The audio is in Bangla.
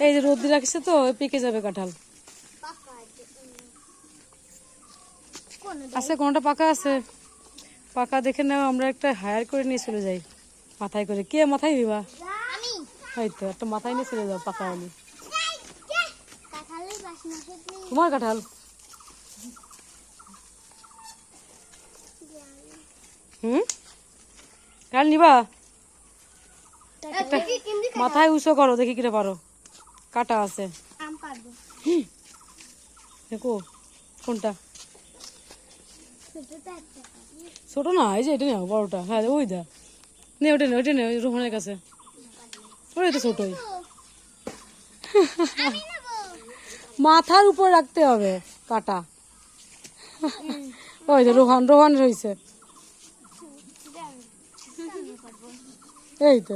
এই যে রোদ দিয়ে রাখছে তো পেকে যাবে কাঁঠাল। আছে কোনটা পাকা আছে, পাকা দেখে নাও, আমরা একটা হায়ার করে নিয়ে চলে যাই মাথায় করে। কে মাথায় দিবা? হয়তো একটা মাথায় নিয়ে চলে যাও পাকা হলে। তোমার কাঁঠাল? কাল নিবা? মাথায় উঁচু করো দেখি কিরে পারো, কাটা আছে দেখো। কোনটা ছোট না? এই যে এটা নেও বড়টা। হ্যাঁ ওই দা নে, ওটা নে, ওইটা নে, ওই রোহনের কাছে। ওই তো ছোটই। মাথার উপর রাখতে হবে কাটা। ওই যে রোহন, রোহন রয়েছে এই তো।